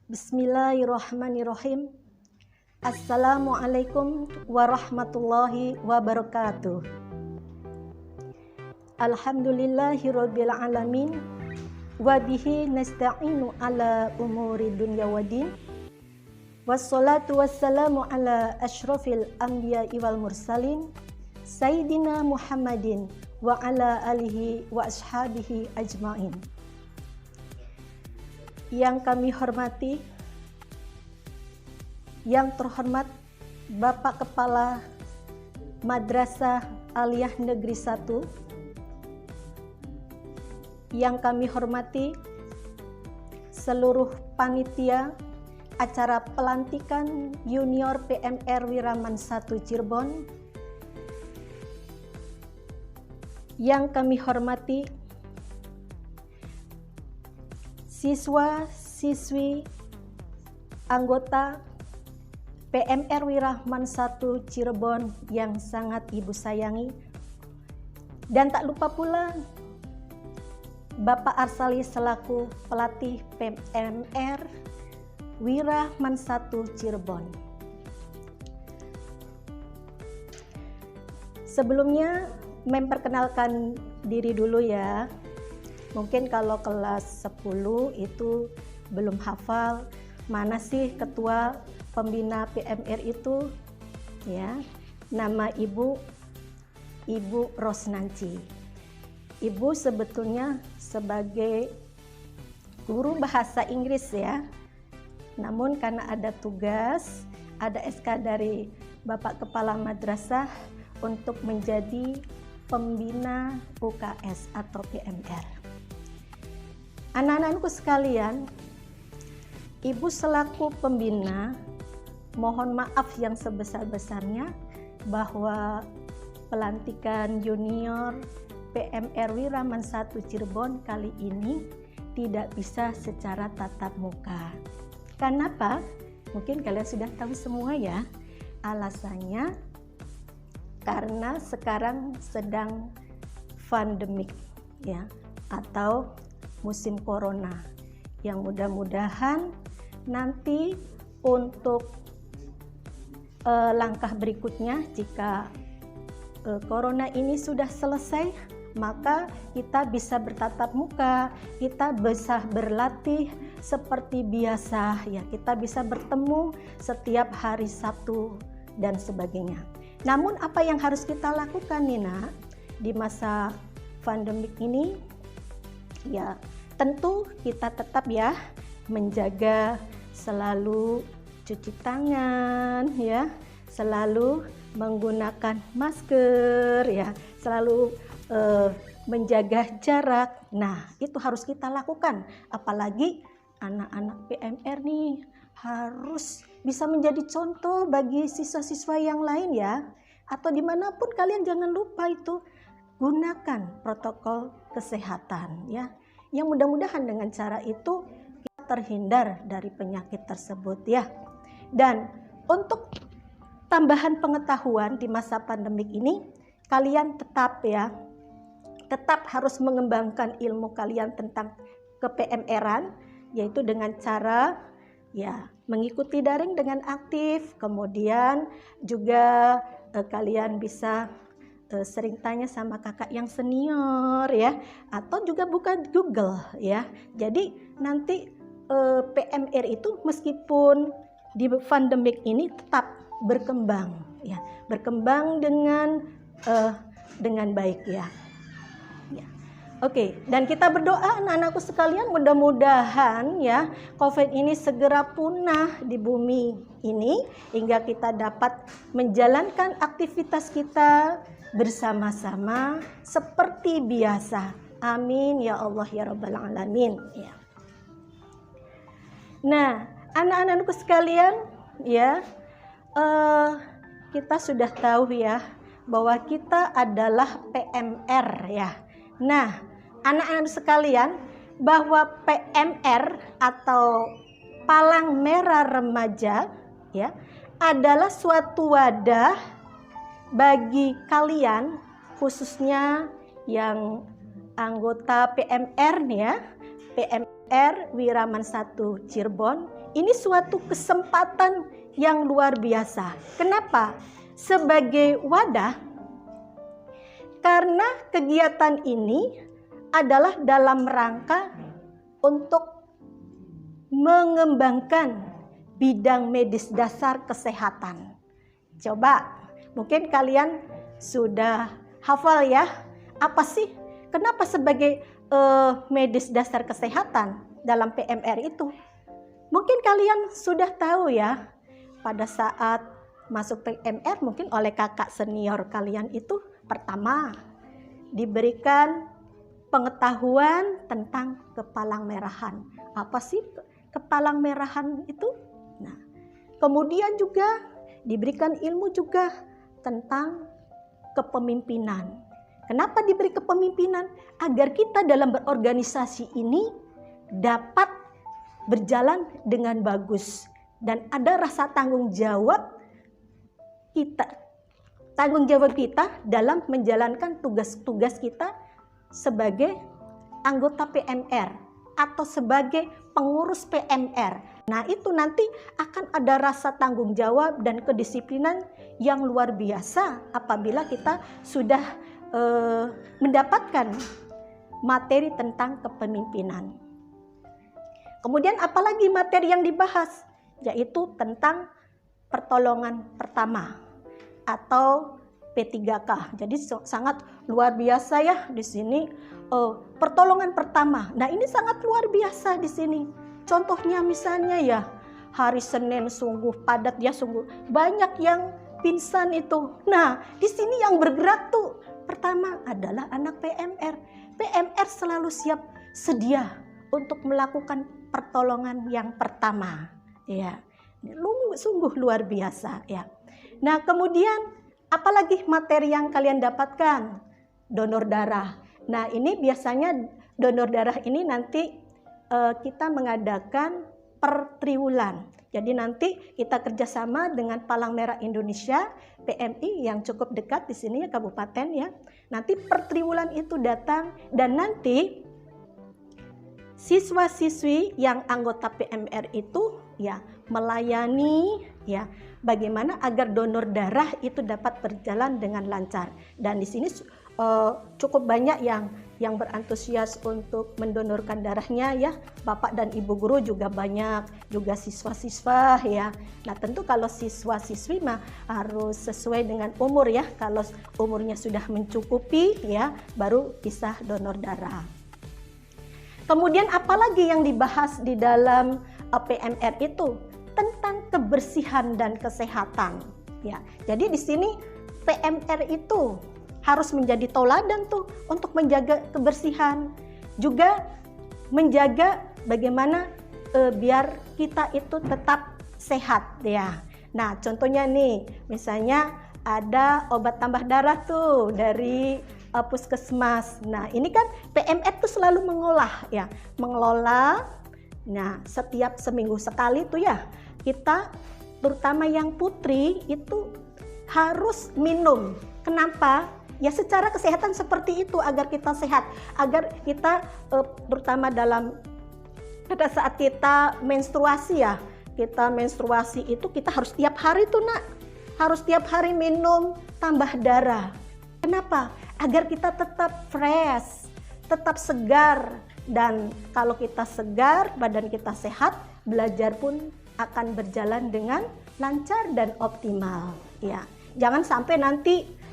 Bismillahirrahmanirrahim. Assalamualaikum warahmatullahi wabarakatuh. Alhamdulillahirabbil alamin wa bihi nasta'inu ala umuri dunya waddin. Wassalatu wassalamu ala asyrafil anbiya'i wal mursalin Sayyidina Muhammadin wa ala alihi wa ashabihi ajma'in. Yang kami hormati, yang terhormat Bapak Kepala Madrasah Aliyah Negeri 1, yang kami hormati seluruh panitia acara pelantikan Junior PMR Wiraman 1 Cirebon, yang kami hormati siswa-siswi anggota PMR Wiraman 1 Cirebon yang sangat Ibu sayangi, dan tak lupa pula Bapak Arsali selaku pelatih PMR Wiraman 1 Cirebon. Sebelumnya memperkenalkan diri dulu ya. Mungkin kalau kelas 10 itu belum hafal mana sih ketua pembina PMR itu ya. Nama Ibu Rosnanci. Ibu sebetulnya sebagai guru bahasa Inggris ya. Namun karena ada tugas, ada SK dari Bapak Kepala Madrasah untuk menjadi pembina UKS atau PMR. Anak-anakku sekalian, Ibu selaku pembina mohon maaf yang sebesar-besarnya bahwa pelantikan junior PMR Wiraman 1 Cirebon kali ini tidak bisa secara tatap muka. Kenapa? Mungkin kalian sudah tahu semua ya. Alasannya karena sekarang sedang pandemik ya, atau musim corona, yang mudah-mudahan nanti untuk langkah berikutnya jika corona ini sudah selesai, maka kita bisa bertatap muka, kita bisa berlatih seperti biasa ya, kita bisa bertemu setiap hari Sabtu dan sebagainya. Namun apa yang harus kita lakukan Nina di masa pandemik ini? Ya, tentu kita tetap ya menjaga selalu cuci tangan ya, selalu menggunakan masker ya, selalu menjaga jarak. Nah, itu harus kita lakukan. Apalagi anak-anak PMR nih harus bisa menjadi contoh bagi siswa-siswa yang lain ya. Atau dimanapun kalian jangan lupa itu gunakan protokol kesehatan ya. Yang mudah-mudahan dengan cara itu kita terhindar dari penyakit tersebut ya. Dan untuk tambahan pengetahuan di masa pandemik ini, kalian tetap harus mengembangkan ilmu kalian tentang ke-PMR-an, yaitu dengan cara ya mengikuti daring dengan aktif, kemudian juga kalian bisa sering tanya sama kakak yang senior ya, atau juga buka Google ya. Jadi nanti PMR itu meskipun di pandemik ini tetap berkembang ya, berkembang dengan baik ya. Oke, dan kita berdoa anak-anakku sekalian, mudah-mudahan ya COVID ini segera punah di bumi ini hingga kita dapat menjalankan aktivitas kita bersama-sama seperti biasa. Amin ya Allah ya Rabbal Alamin ya. Nah, anak-anakku sekalian ya, kita sudah tahu ya bahwa kita adalah PMR ya. Nah, anak-anak sekalian, bahwa PMR atau Palang Merah Remaja ya adalah suatu wadah bagi kalian, khususnya yang anggota PMR nih ya, PMR R. Wiraman 1 Cirebon, ini suatu kesempatan yang luar biasa. Kenapa? Sebagai wadah, karena kegiatan ini adalah dalam rangka untuk mengembangkan bidang medis dasar kesehatan. Coba, mungkin kalian sudah hafal ya, apa sih? Kenapa sebagai medis dasar kesehatan dalam PMR itu? Mungkin kalian sudah tahu ya, pada saat masuk PMR mungkin oleh kakak senior kalian itu pertama diberikan pengetahuan tentang kepalang merahan. Apa sih kepalang merahan itu? Nah, kemudian juga diberikan ilmu juga tentang kepemimpinan. Kenapa diberi kepemimpinan? Agar kita dalam berorganisasi ini dapat berjalan dengan bagus dan ada rasa tanggung jawab kita dalam menjalankan tugas-tugas kita sebagai anggota PMR atau sebagai pengurus PMR. Nah, itu nanti akan ada rasa tanggung jawab dan kedisiplinan yang luar biasa apabila kita sudah mendapatkan materi tentang kepemimpinan. Kemudian apalagi materi yang dibahas, yaitu tentang pertolongan pertama atau P3K. Jadi sangat luar biasa ya di sini pertolongan pertama. Nah, ini sangat luar biasa di sini. Contohnya misalnya ya, hari Senin sungguh padat ya, sungguh banyak yang pingsan itu. Nah, di sini yang bergerak tuh pertama adalah anak PMR. PMR selalu siap sedia untuk melakukan pertolongan yang pertama. Ya, sungguh luar biasa ya. Nah, kemudian apalagi materi yang kalian dapatkan? Donor darah. Nah, ini biasanya donor darah ini nanti kita mengadakan per triwulan. Jadi nanti kita kerjasama dengan Palang Merah Indonesia, PMI yang cukup dekat di sini ya, kabupaten ya. Nanti per triwulan itu datang dan nanti siswa-siswi yang anggota PMR itu ya melayani ya bagaimana agar donor darah itu dapat berjalan dengan lancar. Dan di sini cukup banyak yang berantusias untuk mendonorkan darahnya ya, Bapak dan Ibu guru juga banyak, juga siswa-siswa ya. Nah, tentu kalau siswa-siswi mah harus sesuai dengan umur ya. Kalau umurnya sudah mencukupi ya, baru bisa donor darah. Kemudian apalagi yang dibahas di dalam PMR itu? Tentang kebersihan dan kesehatan ya. Jadi di sini PMR itu harus menjadi tauladan tuh untuk menjaga kebersihan, juga menjaga bagaimana biar kita itu tetap sehat ya. Nah, contohnya nih, misalnya ada obat tambah darah tuh dari puskesmas. Nah, ini kan PMR tuh selalu mengelola. Nah, setiap seminggu sekali tuh ya, kita terutama yang putri itu harus minum. Kenapa? Ya secara kesehatan seperti itu, agar kita sehat, agar kita terutama pada saat kita menstruasi ya, kita menstruasi itu kita harus tiap hari tuh nak, harus tiap hari minum tambah darah. Kenapa? Agar kita tetap fresh, tetap segar, dan kalau kita segar, badan kita sehat, belajar pun akan berjalan dengan lancar dan optimal ya. Jangan sampai nanti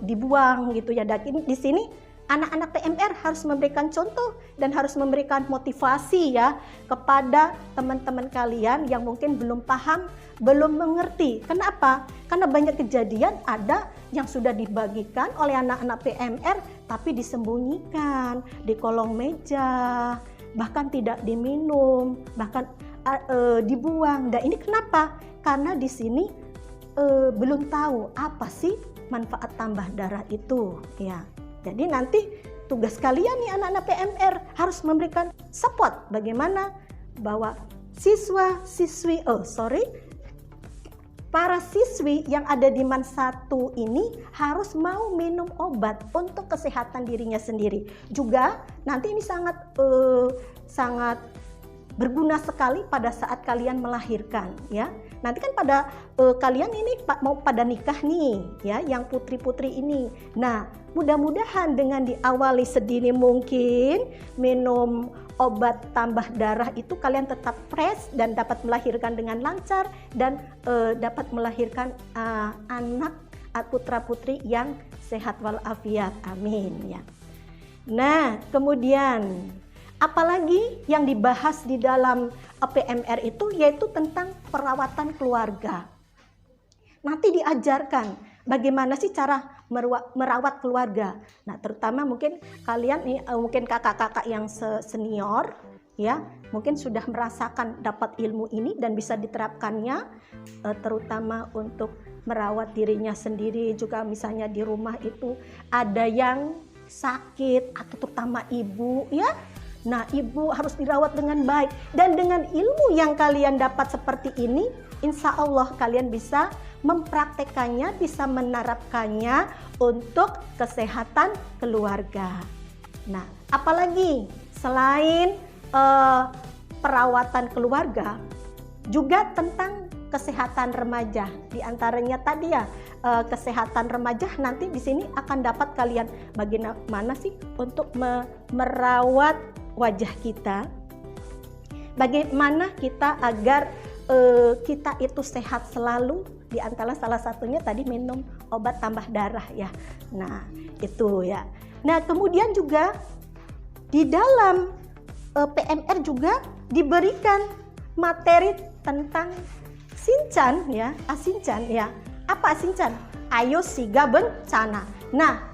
dibuang gitu ya. Dan di sini anak-anak PMR harus memberikan contoh dan harus memberikan motivasi ya kepada teman-teman kalian yang mungkin belum paham, belum mengerti. Kenapa? Karena banyak kejadian ada yang sudah dibagikan oleh anak-anak PMR tapi disembunyikan di kolong meja, bahkan tidak diminum, bahkan dibuang. Dan ini kenapa? Karena di sini belum tahu apa sih manfaat tambah darah itu ya. Jadi nanti tugas kalian nih anak-anak PMR harus memberikan support bagaimana bahwa para siswi yang ada di MAN 1 ini harus mau minum obat untuk kesehatan dirinya sendiri. Juga nanti ini sangat berguna sekali pada saat kalian melahirkan ya. Nanti kan pada kalian ini mau pada nikah nih ya, yang putri-putri ini. Nah, mudah-mudahan dengan diawali sedini mungkin minum obat tambah darah itu kalian tetap fresh dan dapat melahirkan dengan lancar dan dapat melahirkan anak putra-putri yang sehat walafiat. Amin ya. Nah, kemudian apalagi yang dibahas di dalam PMR itu yaitu tentang perawatan keluarga. Nanti diajarkan bagaimana sih cara merawat keluarga. Nah, terutama mungkin kalian nih, mungkin kakak-kakak yang senior ya, mungkin sudah merasakan dapat ilmu ini dan bisa diterapkannya terutama untuk merawat dirinya sendiri. Juga misalnya di rumah itu ada yang sakit atau terutama ibu ya. Nah, ibu harus dirawat dengan baik, dan dengan ilmu yang kalian dapat seperti ini, insya Allah kalian bisa mempraktekannya, bisa menerapkannya untuk kesehatan keluarga. Nah, apalagi selain perawatan keluarga, juga tentang kesehatan remaja. Di antaranya tadi ya, kesehatan remaja nanti di sini akan dapat kalian bagaimana sih untuk merawat wajah kita, bagaimana kita agar kita itu sehat selalu, di antara salah satunya tadi minum obat tambah darah ya. Nah, itu ya. Nah, kemudian juga di dalam PMR juga diberikan materi tentang Shinchan ya, Shinchan ya. Apa Shinchan? Ayo siga bencana. Nah,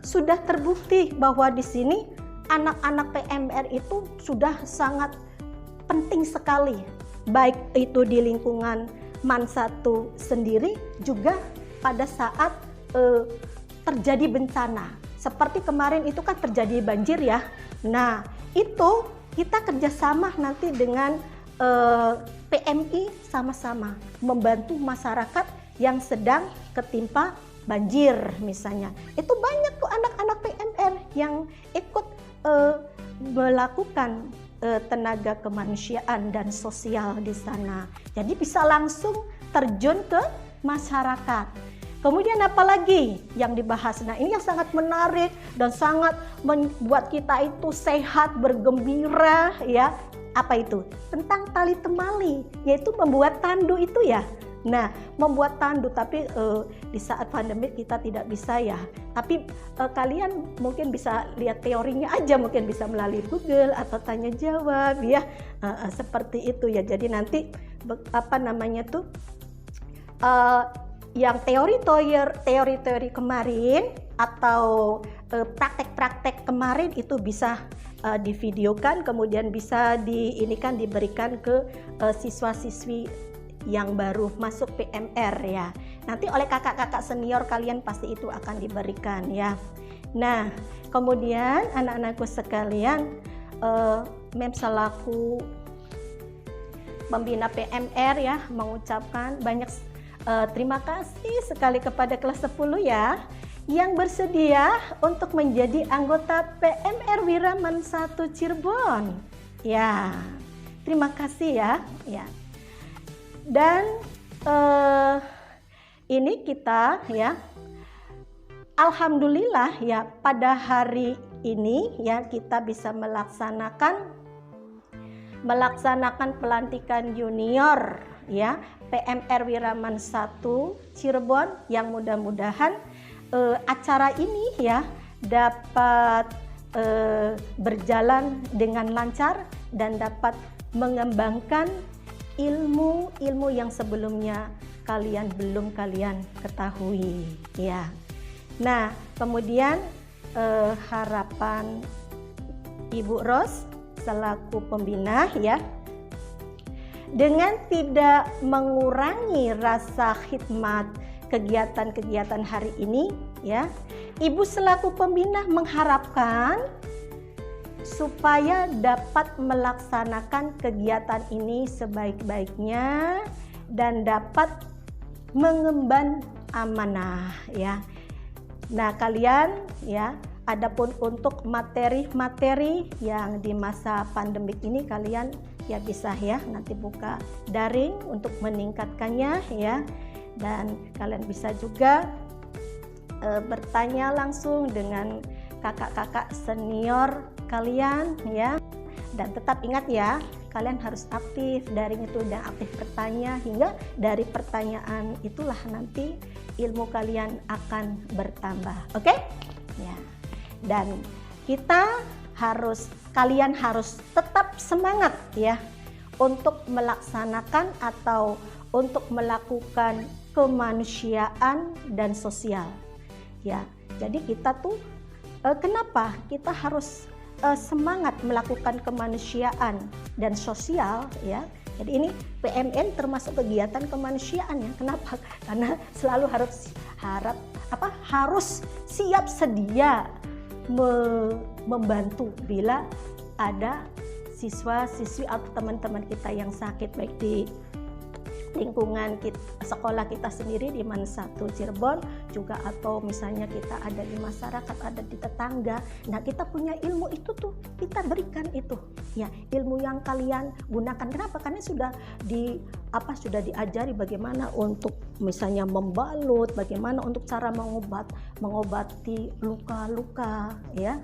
sudah terbukti bahwa di sini anak-anak PMR itu sudah sangat penting sekali, baik itu di lingkungan MAN 1 sendiri juga pada saat terjadi bencana. Seperti kemarin itu kan terjadi banjir ya. Nah, itu kita kerjasama nanti dengan PMI sama-sama membantu masyarakat yang sedang ketimpa banjir misalnya. Itu banyak tuh anak-anak PMR yang ikut melakukan tenaga kemanusiaan dan sosial di sana. Jadi bisa langsung terjun ke masyarakat. Kemudian apalagi yang dibahas? Nah, ini yang sangat menarik dan sangat membuat kita itu sehat, bergembira ya. Apa itu? Tentang tali temali, yaitu membuat tandu itu ya. Nah, membuat tandu, tapi di saat pandemi kita tidak bisa ya. Tapi kalian mungkin bisa lihat teorinya aja, mungkin bisa melalui Google atau tanya jawab ya. Seperti itu ya. Jadi nanti yang teori kemarin atau praktek-praktek kemarin itu bisa divideokan, kemudian bisa diberikan ke siswa-siswi yang baru masuk PMR ya. Nanti oleh kakak-kakak senior kalian pasti itu akan diberikan ya. Nah, kemudian anak-anakku sekalian, Mem selaku pembina PMR ya mengucapkan banyak terima kasih sekali kepada kelas 10 ya yang bersedia untuk menjadi anggota PMR Wira MAN 1 Cirebon. Ya, terima kasih ya. Dan ini kita ya, alhamdulillah ya pada hari ini ya kita bisa melaksanakan pelantikan junior ya PMR Wira MAN 1 Cirebon, yang mudah-mudahan acara ini ya dapat berjalan dengan lancar dan dapat mengembangkan ilmu-ilmu yang sebelumnya belum kalian ketahui ya. Nah, kemudian harapan Ibu Ros selaku pembina ya, dengan tidak mengurangi rasa khidmat kegiatan-kegiatan hari ini ya, Ibu selaku pembina mengharapkan supaya dapat melaksanakan kegiatan ini sebaik-baiknya dan dapat mengemban amanah ya. Nah, kalian ya, adapun untuk materi-materi yang di masa pandemik ini kalian ya bisa ya nanti buka daring untuk meningkatkannya ya. Dan kalian bisa juga bertanya langsung dengan kakak-kakak senior kalian ya. Dan tetap ingat ya, kalian harus aktif daring itu dan aktif bertanya, hingga dari pertanyaan itulah nanti ilmu kalian akan bertambah. Oke? Ya. Dan kalian harus tetap semangat ya untuk melaksanakan atau untuk melakukan kemanusiaan dan sosial. Ya. Jadi kita tuh kenapa kita harus semangat melakukan kemanusiaan dan sosial ya. Jadi ini PMN termasuk kegiatan kemanusiaan ya. Kenapa? Karena selalu harus siap sedia membantu bila ada siswa-siswi atau teman-teman kita yang sakit, baik di lingkungan sekolah kita sendiri di MAN 1 Cirebon juga, atau misalnya kita ada di masyarakat, ada di tetangga. Nah, kita punya ilmu itu tuh kita berikan itu ya, ilmu yang kalian gunakan. Kenapa? Karena sudah diajari bagaimana untuk misalnya membalut, bagaimana untuk cara mengobati luka-luka ya.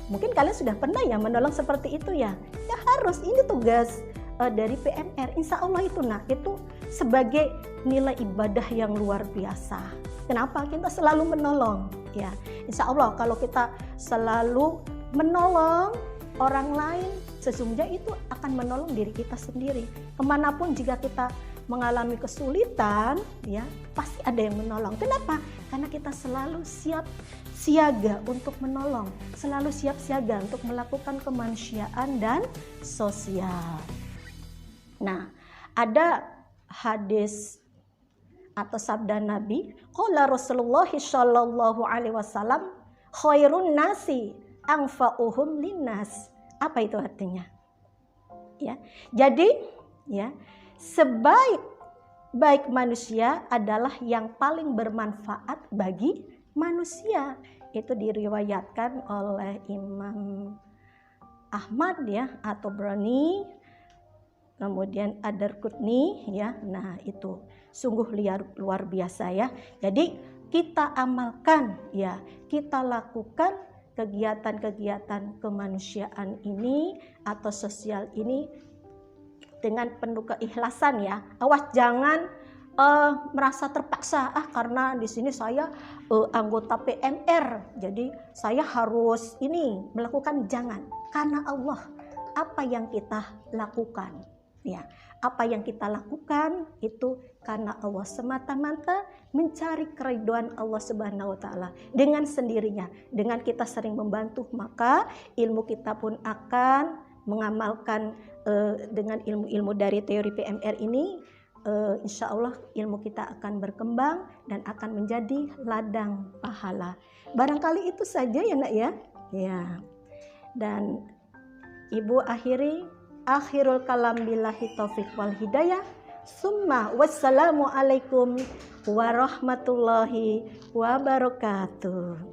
Mungkin kalian sudah pernah ya menolong seperti itu ya. Ya harus, ini tugas dari PMR, insya Allah itu. Nah, itu sebagai nilai ibadah yang luar biasa. Kenapa? Kita selalu menolong ya. Insya Allah kalau kita selalu menolong orang lain, sesungguhnya itu akan menolong diri kita sendiri. Kemanapun jika kita mengalami kesulitan ya, pasti ada yang menolong. Kenapa? Karena kita selalu siap siaga untuk menolong, selalu siap siaga untuk melakukan kemanusiaan dan sosial. Nah, ada hadis atau sabda Nabi, qala Rasulullah sallallahu alaihi wasallam, khairun nasi anfa'uhum linnas. Apa itu artinya? Ya. Jadi, ya, sebaik manusia adalah yang paling bermanfaat bagi manusia. Itu diriwayatkan oleh Imam Ahmad ya, atau Brani, kemudian Ad-Darqutni ya. Nah, itu sungguh luar biasa ya. Jadi kita amalkan ya, kita lakukan kegiatan-kegiatan kemanusiaan ini atau sosial ini dengan penuh keikhlasan ya. Awas jangan merasa terpaksa, karena di sini saya anggota PMR, jadi saya harus ini melakukan. Jangan, karena Allah. Apa yang kita lakukan ya, apa yang kita lakukan itu karena Allah semata-mata, mencari keridhaan Allah Subhanahu wa taala. Dengan sendirinya, dengan kita sering membantu, maka ilmu kita pun akan mengamalkan dengan ilmu-ilmu dari teori PMR ini. Insya Allah ilmu kita akan berkembang dan akan menjadi ladang pahala. Barangkali itu saja ya nak ya. Ya. Dan Ibu akhirul kalam billahi taufiq wal hidayah. Summa wassalamu alaikum warahmatullahi wabarakatuh.